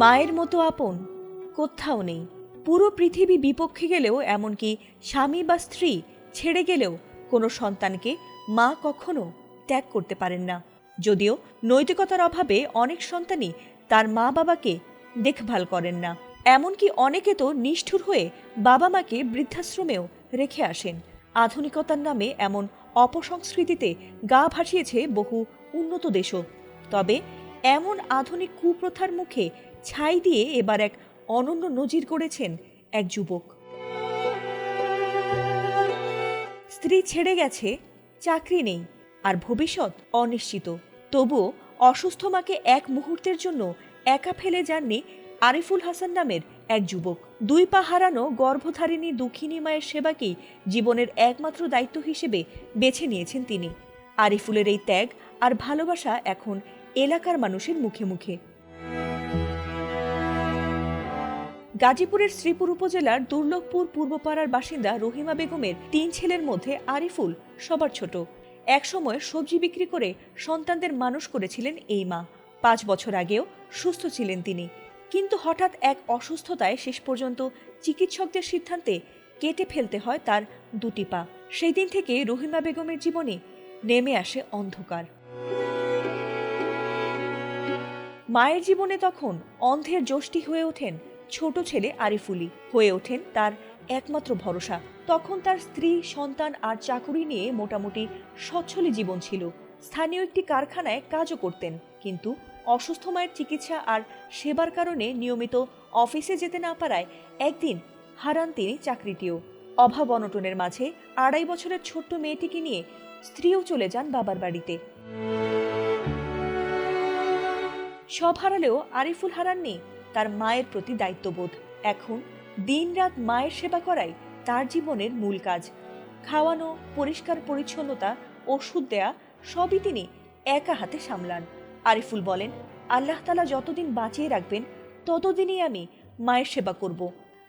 মায়ের মতো আপন কোথাও নেই। পুরো পৃথিবী বিপক্ষে গেলেও, এমনকি স্বামী বা স্ত্রী ছেড়ে গেলেও কোনো সন্তানকে মা কখনো ত্যাগ করতে পারেন না। যদিও নৈতিকতার অভাবে অনেক সন্তানই তার মা বাবাকে দেখভাল করেন না। এমনকি অনেকে তো নিষ্ঠুর হয়ে বাবা মাকে বৃদ্ধাশ্রমেও রেখে আসেন। আধুনিকতার নামে এমন অপসংস্কৃতিতে গা ভাসিয়েছে বহু উন্নত দেশও। তবে এমন আধুনিক কুপ্রথার মুখে ছাই দিয়ে এবার এক অনন্য নজির গড়েছেন এক যুবক। স্ত্রী ছেড়ে গেছে, চাকরি নেই, আর ভবিষ্যৎ অনিশ্চিত। তবুও অসুস্থ মাকে এক মুহূর্তের জন্য একা ফেলে যাননি আরিফুল হাসান নামের এক যুবক। 2 পা হারানো গর্ভধারিণী দুঃখিনী মায়ের সেবাকেই জীবনের একমাত্র দায়িত্ব হিসেবে বেছে নিয়েছেন তিনি। আরিফুলের এই ত্যাগ আর ভালোবাসা এখন এলাকার মানুষের মুখে মুখে। গাজীপুরের শ্রীপুর উপজেলার দুর্লভপুর পূর্বপাড়ার বাসিন্দা রহিমা বেগমের 3 ছেলের মধ্যে আরিফুল সবার ছোট। একসময় সবজি বিক্রি করে সন্তানদের মানুষ করেছিলেন এই মা। 5 বছর আগেও সুস্থ ছিলেন তিনি, কিন্তু হঠাৎ এক অসুস্থতায় শেষ পর্যন্ত চিকিৎসকদের সিদ্ধান্তে কেটে ফেলতে হয় তার 2টি পা। সেই দিন থেকে রহিমা বেগমের জীবনে নেমে আসে অন্ধকার। মায়ের জীবনে তখন অন্ধের যষ্টি হয়ে ওঠেন ছোট ছেলে আরিফুলি, হয়ে ওঠেন তার একমাত্র ভরসা। তখন তার স্ত্রী, সন্তান আর চাকুরি নিয়ে মোটামুটি সচ্ছলই জীবন ছিল। স্থানীয় একটি কারখানায় কাজও করতেন, কিন্তু অসুস্থ মায়ের চিকিৎসা আর সেবার কারণে নিয়মিত অফিসে যেতে না পারায় একদিন হারান তিনি চাকরিটিও। অভাব অনটনের মাঝে 2.5 বছরের ছোট্ট মেয়েটিকে নিয়ে স্ত্রীও চলে যান বাবার বাড়িতে। সব হারালেও আরিফুল হারাননি তার মায়ের প্রতি দায়িত্ববোধ। এখন দিনরাত মায়ের সেবা করাই তার জীবনের মূল কাজ। খাওয়ানো, পরিষ্কার পরিচ্ছন্নতা, ওষুধ দেয়া সবই তিনি একা হাতে সামলান। আরিফুল বলেন, আল্লাহ তাআলা যতদিন বাঁচিয়ে রাখবেন ততদিনই আমি মায়ের সেবা করব।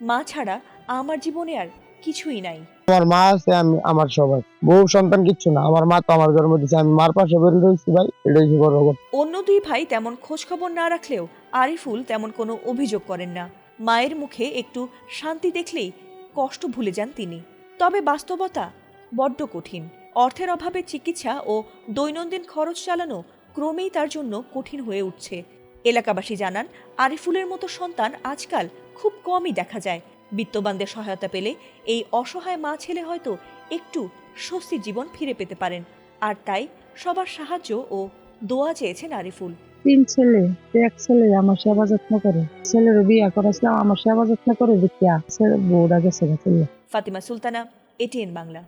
মা ছাড়া আমার জীবনে আর কিছুই নাই। আমার মা আছে, আমি আমার সবাই, বউ সন্তান কিচ্ছু না। আমার মা তো আমার জন্ম দিয়েছে, আমি মার পাশে বের হয়েছি ভাই, এটাই বড় কথা। অন্য 2 ভাই তেমন খোঁজখবর না রাখলেও আরিফুল তেমন কোনো অভিযোগ করেন না। মায়ের মুখে একটু শান্তি দেখলেই কষ্ট ভুলে যান তিনি। তবে বাস্তবতা বড্ড কঠিন। অর্থের অভাবে চিকিৎসা ও দৈনন্দিন খরচ চালানো ক্রমেই তার জন্য কঠিন হয়ে উঠছে। এলাকাবাসী জানান, আরিফুলের মতো সন্তান আজকাল খুব কমই দেখা যায়। বিত্তবানদের সহায়তা পেলে এই অসহায় মা ছেলে হয়তো একটু স্বস্তির জীবন ফিরে পেতে পারেন। আর তাই সবার সাহায্য ও দোয়া চেয়েছেন আরিফুল। 3 ছেলে, এক ছেলে আমার সেবা যত্ন করে। ছেলের বিয়ে করেছিলাম, আমার সেবা যত্ন করে দেখিয়া ছেলে বউরা গেছে। ফাতিমা সুলতানা, এটিএন বাংলা।